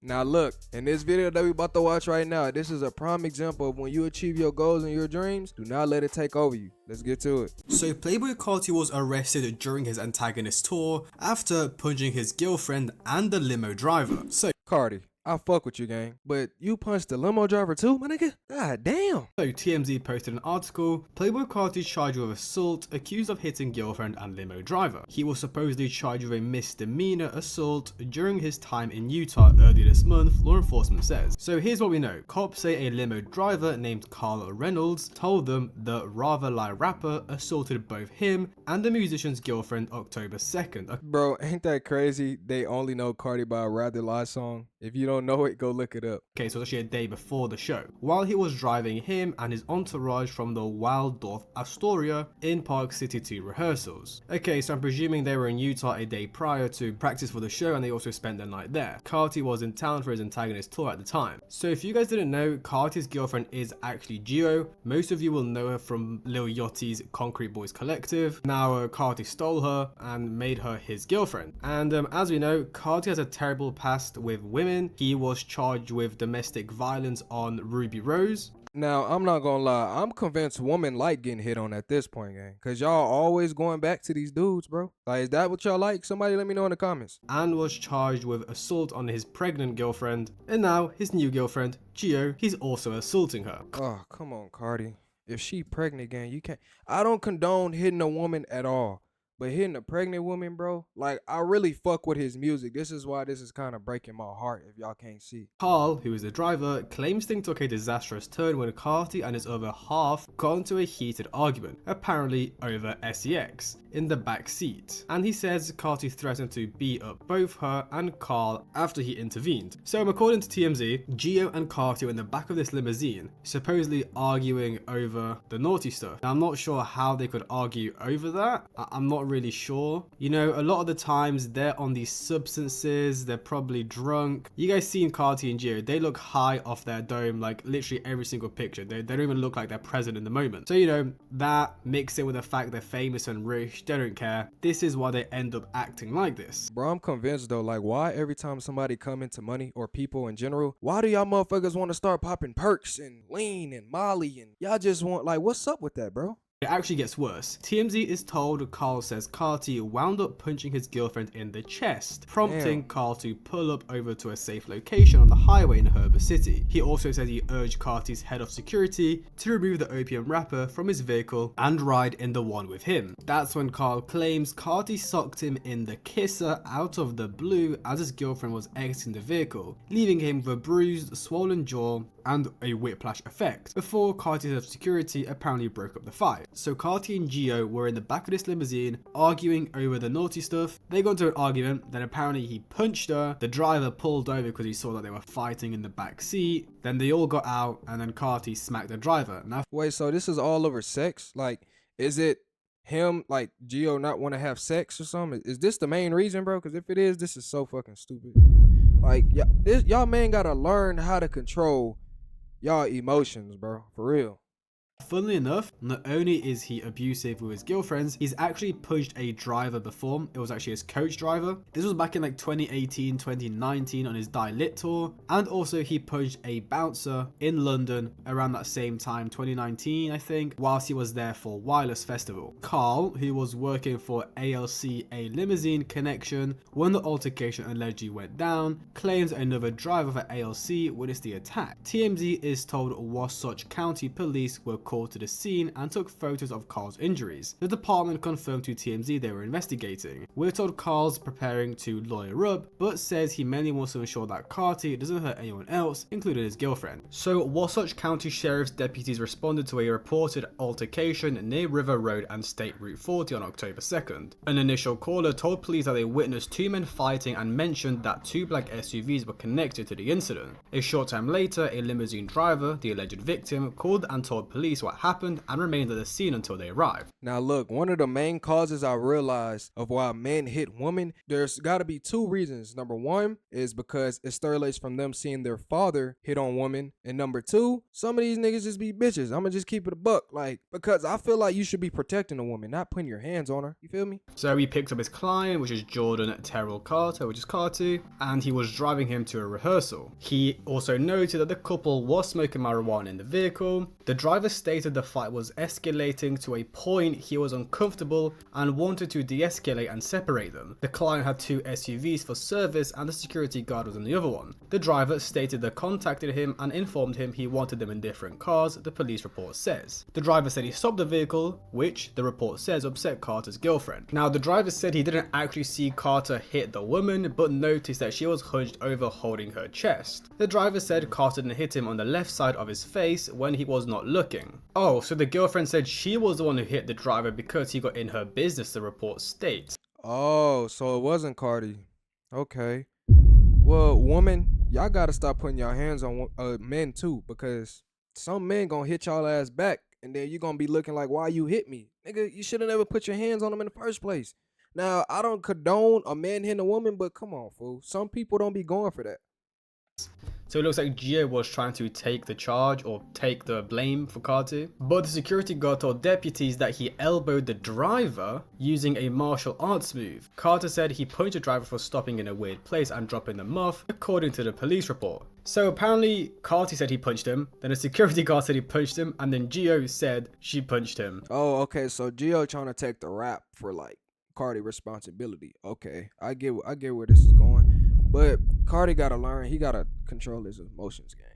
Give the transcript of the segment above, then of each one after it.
Now look, in this video that we about to watch right now, this is a prime example of when you achieve your goals and your dreams, do not let it take over you. Let's get to it. So Playboi Carti was arrested during his antagonist tour after punching his girlfriend and the limo driver. So Carti, I fuck with you, gang, but you punched the limo driver too, my nigga? God damn. TMZ posted an article, Playboi Carti charged with assault, accused of hitting girlfriend and limo driver. He was supposedly charged with a misdemeanor assault during his time in Utah earlier this month, law enforcement says. So here's what we know. Cops say a limo driver named Carl Reynolds told them the Rather Lie rapper assaulted both him and the musician's girlfriend October 2nd. Bro, ain't that crazy? They only know Carti by a Rather Lie song. If you don't know it, go look it up. Okay, so it was actually a day before the show. While he was driving him and his entourage from the Waldorf Astoria in Park City to rehearsals. Okay, so I'm presuming they were in Utah a day prior to practice for the show and they also spent the night there. Carti was in town for his antagonist tour at the time. So if you guys didn't know, Carti's girlfriend is actually Gio. Most of you will know her from Lil Yachty's Concrete Boys Collective. Now Carti stole her and made her his girlfriend. And as we know, Carti has a terrible past with women. He was charged with domestic violence on Ruby Rose. Now, I'm not gonna lie, I'm convinced women like getting hit on at this point, gang. Cause y'all always going back to these dudes, bro. Like, is that what y'all like? Somebody let me know in the comments. And was charged with assault on his pregnant girlfriend. And now, his new girlfriend, Gio, he's also assaulting her. Oh, come on, Carti. If she pregnant, gang, you can't. I don't condone hitting a woman at all. But hitting a pregnant woman, bro, like, I really fuck with his music. This is why this is kind of breaking my heart if y'all can't see. Carl, who is the driver, claims things took a disastrous turn when Carti and his other half got into a heated argument, apparently over SEX, in the back seat. And he says Carti threatened to beat up both her and Carl after he intervened. So according to TMZ, Gio and Carti were in the back of this limousine, supposedly arguing over the naughty stuff. Now, I'm not sure how they could argue over that. I'm not really sure. You know, a lot of the times they're on these substances, they're probably drunk. You guys seen Carti and Gio, they look high off their dome, like literally every single picture. They don't even look like they're present in the moment. So, you know, that mixed in with the fact they're famous and rich, they don't care. This is why they end up acting like this. Bro, I'm convinced though, like, why every time somebody come into money or people in general, why do y'all motherfuckers want to start popping perks and lean and molly and y'all just want, like, what's up with that, bro? It actually gets worse. TMZ is told Carl says Carti wound up punching his girlfriend in the chest, prompting Carl to pull up over to a safe location on the highway in Heber City. He also said he urged Carti's head of security to remove the opium wrapper from his vehicle and ride in the one with him. That's when Carl claims Carti socked him in the kisser out of the blue as his girlfriend was exiting the vehicle, leaving him with a bruised, swollen jaw and a whiplash effect, before Carti's head of security apparently broke up the fight. So Carti and Gio were in the back of this limousine arguing over the naughty stuff. They got into an argument, then apparently he punched her. The driver pulled over because he saw that they were fighting in the back seat. Then they all got out and then Carti smacked the driver. Now, wait, so this is all over sex? Like, is it him, like, Gio not want to have sex or something? Is this the main reason, bro? Because if it is, this is so fucking stupid. Like, y'all man gotta learn how to control y'all emotions, bro, for real. funnily enough, not only is he abusive with his girlfriends, he's actually punched a driver before. It was actually his coach driver. This was back in like 2018, 2019 on his Die Lit tour. And also he punched a bouncer in London around that same time, 2019, I think, whilst he was there for Wireless Festival. Carl, who was working for ALC, a limousine connection, when the altercation allegedly went down, claims another driver for ALC witnessed the attack. TMZ is told Wasatch County police were called to the scene and took photos of Carl's injuries. The department confirmed to TMZ they were investigating. We're told Carl's preparing to lawyer up, but says he mainly wants to ensure that Carti doesn't hurt anyone else, including his girlfriend. So Wasatch County Sheriff's deputies responded to a reported altercation near River Road and State Route 40 on October 2nd. An initial caller told police that they witnessed two men fighting and mentioned that two black SUVs were connected to the incident. A short time later, a limousine driver, the alleged victim, called and told police police what happened and remained at the scene until they arrived. Now look, one of the main causes I realized of why men hit women, there's got to be two reasons. Number one is because it stimulates from them seeing their father hit on women, and number two, some of these niggas just be bitches. I'm gonna just keep it a buck, like, because I feel like you should be protecting a woman, not putting your hands on her. You feel me? So he picked up his client, which is Jordan Terrell Carter, which is Carti, and he was driving him to a rehearsal. He also noted that the couple was smoking marijuana in the vehicle. The driver stated the fight was escalating to a point he was uncomfortable and wanted to de-escalate and separate them. The client had two SUVs for service and the security guard was in the other one. The driver stated they contacted him and informed him he wanted them in different cars, the police report says. The driver said he stopped the vehicle, which the report says upset Carter's girlfriend. Now the driver said he didn't actually see Carter hit the woman, but noticed that she was hunched over holding her chest. The driver said Carter didn't hit him on the left side of his face when he was not looking. Oh, so the girlfriend said she was the one who hit the driver because he got in her business, the report states. Oh, so it wasn't Carti. Okay. Well, woman, y'all gotta stop putting your hands on men too, because some men gonna hit y'all ass back, and then you gonna be looking like, why you hit me? Nigga, you should have never put your hands on them in the first place. Now, I don't condone a man hitting a woman, but come on, fool. Some people don't be going for that. So it looks like Gio was trying to take the charge or take the blame for Carti. But the security guard told deputies that he elbowed the driver using a martial arts move. Carter said he punched the driver for stopping in a weird place and dropping them off, according to the police report. So apparently Carti said he punched him, then a security guard said he punched him, and then Gio said she punched him. Oh, okay, so Gio trying to take the rap for like Carti responsibility. Okay, I get where this is going. But Carti gotta learn, he gotta control his emotions, gang.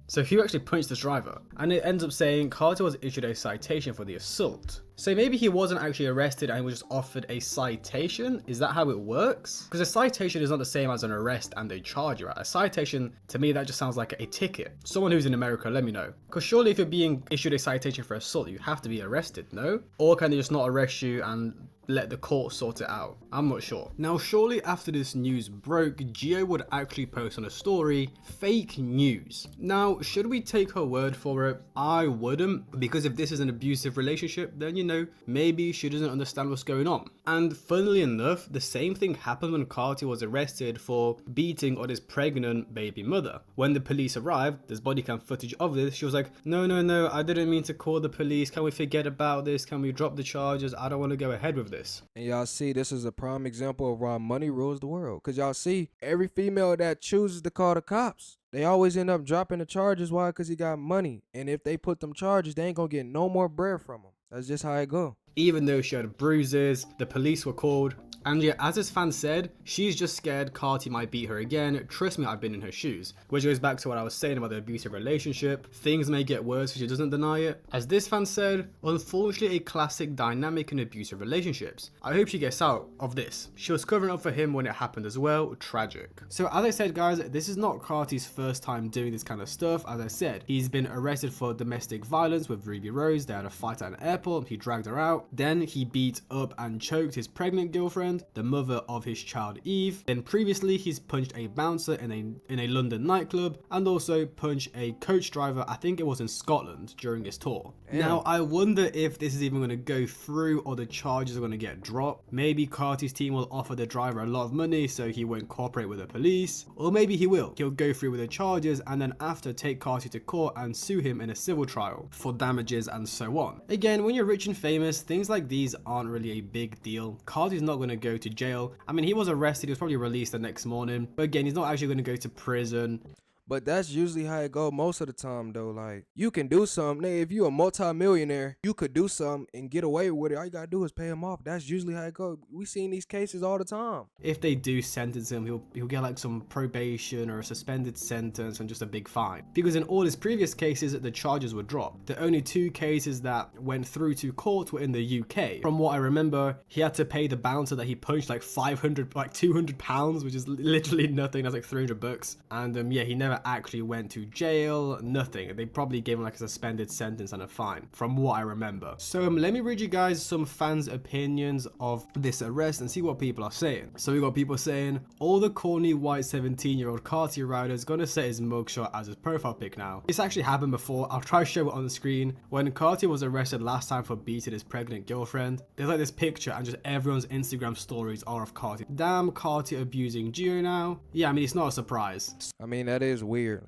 So he actually punched this driver, and it ends up saying Carter was issued a citation for the assault. So maybe he wasn't actually arrested and he was just offered a citation? Is that how it works? Because a citation is not the same as an arrest and a charge, right? A citation, to me, that just sounds like a ticket. Someone who's in America, let me know. Because surely if you're being issued a citation for assault, you have to be arrested, no? Or can they just not arrest you and let the court sort it out? I'm not sure. Now, surely after this news broke, Gio would actually post on a story, fake news. Now, should we take her word for it? I wouldn't, because if this is an abusive relationship, then you know, maybe she doesn't understand what's going on. And funnily enough, the same thing happened when Carti was arrested for beating on his pregnant baby mother. When the police arrived, there's body cam footage of this, she was like, no, I didn't mean to call the police, can we forget about this, can we drop the charges, I don't want to go ahead with this. And y'all see, this is a prime example of why money rules the world. Because y'all see, every female that chooses to call the cops, they always end up dropping the charges. Why? Because he got money. And if they put them charges, they ain't going to get no more bread from him. That's just how it go. Even though she had bruises, the police were called. And yeah, as his fan said, she's just scared Carti might beat her again. Trust me, I've been in her shoes. Which goes back to what I was saying about the abusive relationship. Things may get worse if she doesn't deny it. As this fan said, unfortunately a classic dynamic in abusive relationships. I hope she gets out of this. She was covering up for him when it happened as well. Tragic. So as I said, guys, this is not Carti's first time doing this kind of stuff. As I said, he's been arrested for domestic violence with Ruby Rose. They had a fight at an airport. He dragged her out. Then he beat up and choked his pregnant girlfriend, the mother of his child Eve. Then previously he's punched a bouncer in a London nightclub and also punched a coach driver, I think it was in Scotland, during his tour. Damn. Now I wonder if this is even going to go through or the charges are going to get dropped. Maybe Carti's team will offer the driver a lot of money so he won't cooperate with the police, or maybe he will. He'll go through with the charges and then after take Carti to court and sue him in a civil trial for damages and so on. Again, when you're rich and famous, things like these aren't really a big deal. Carti's not going to go to jail. I mean, he was arrested, he was probably released the next morning, but again, he's not actually going to go to prison. But that's usually how it go most of the time, though. Like, you can do something. If you're a multi-millionaire, you could do something and get away with it. All you gotta do is pay him off. That's usually how it go. We seen these cases all the time. If they do sentence him, he'll get like some probation or a suspended sentence and just a big fine. Because in all his previous cases, the charges were dropped. The only two cases that went through to court were in the UK. From what I remember, he had to pay the bouncer that he punched like 200 pounds, which is literally nothing. That's like 300 bucks. And yeah, he never never actually went to jail, nothing. They probably gave him like a suspended sentence and a fine, from what I remember. So let me read you guys some fans' opinions of this arrest and see what people are saying. So we got people saying, all the corny white 17-year-old Carti rider's gonna set his mugshot as his profile pic now. This actually happened before. I'll try to show it on the screen. When Carti was arrested last time for beating his pregnant girlfriend, there's like this picture and just everyone's Instagram stories are of Carti. Damn, Carti abusing Gio now. Yeah, I mean, it's not a surprise. I mean, that is weird.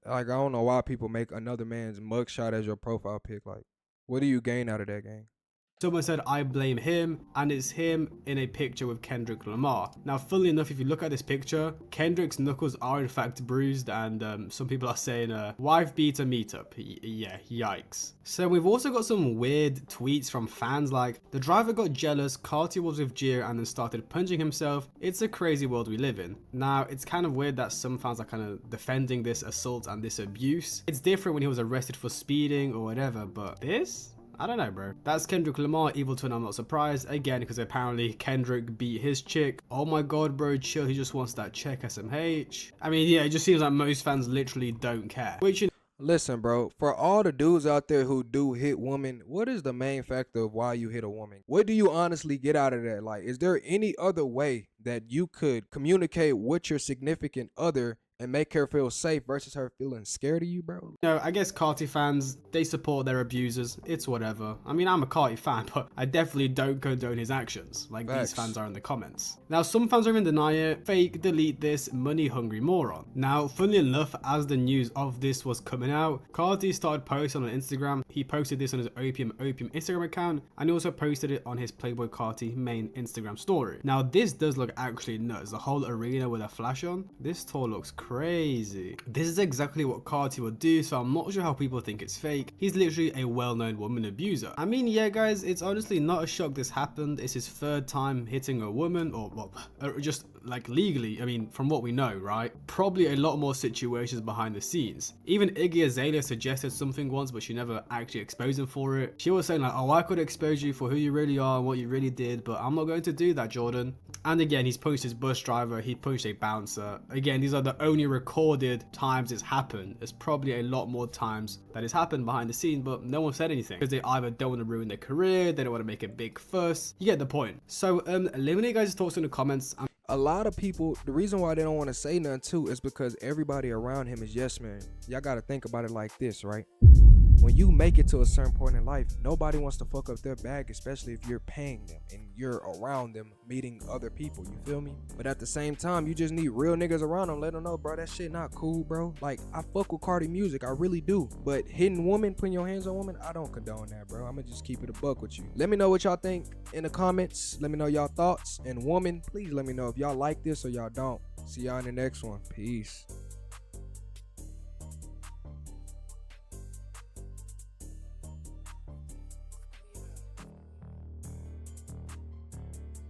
Like, I don't know why people make another man's mugshot as your profile pic. Like, what do you gain out of that, gang? Someone said, I blame him, and it's him in a picture with Kendrick Lamar. Now, funnily enough, if you look at this picture, Kendrick's knuckles are in fact bruised, and some people are saying, wife beater meetup. Yeah, yikes. So we've also got some weird tweets from fans like, the driver got jealous, Carti was with Gio and then started punching himself. It's a crazy world we live in. Now, it's kind of weird that some fans are kind of defending this assault and this abuse. It's different when he was arrested for speeding or whatever, but this? I don't know, bro. That's Kendrick Lamar, evil twin. I'm not surprised. Again, because apparently Kendrick beat his chick. Oh my god, bro, chill. He just wants that check, SMH. I mean, yeah, it just seems like most fans literally don't care. Which, Listen, bro, for all the dudes out there who do hit women, what is the main factor of why you hit a woman? What do you honestly get out of that? Like, is there any other way that you could communicate with your significant other and make her feel safe versus her feeling scared of you, bro? no, I guess Carti fans, they support their abusers. It's whatever. I mean, I'm a Carti fan, but I definitely don't condone his actions, like Facts. these fans are in the comments. Now, some fans are in denial. Fake, delete this, money-hungry moron. Now, funnily enough, as the news of this was coming out, Carti started posting on Instagram. He posted this on his Opium Instagram account, and he also posted it on his Playboi Carti main Instagram story. Now, this does look actually nuts. The whole arena with a flash on. This tour looks crazy. This is exactly what Carti would do, so I'm not sure how people think it's fake. He's literally a well-known woman abuser. I mean, yeah, guys, it's honestly not a shock this happened. It's his third time hitting a woman, or well, just like legally, I mean, from what we know, right? Probably a lot more situations behind the scenes. Even Iggy Azalea suggested something once, but she never actually exposed him for it. She was saying like, oh, I could expose you for who you really are and what you really did, but I'm not going to do that, Jordan. And again, he's punched his bus driver, he punched a bouncer. Again, these are the only recorded times it's happened. There's probably a lot more times that it's happened behind the scenes, but no one said anything because they either don't want to ruin their career, they don't want to make a big fuss. You get the point. So let me know you guys' thoughts in the comments. A lot of people, the reason why they don't want to say nothing too is because everybody around him is yes man. Y'all got to think about it like this, right? When you make it to a certain point in life, nobody wants to fuck up their bag, especially if you're paying them and you're around them meeting other people, you feel me? But at the same time, you just need real niggas around them, let them know, bro, that shit not cool, bro. Like, I fuck with Carti music, I really do. But hitting women, putting your hands on women, I don't condone that, bro. I'ma just keep it a buck with you. Let me know what y'all think in the comments. Let me know y'all thoughts. And woman, please let me know if y'all like this or y'all don't. See y'all in the next one. Peace.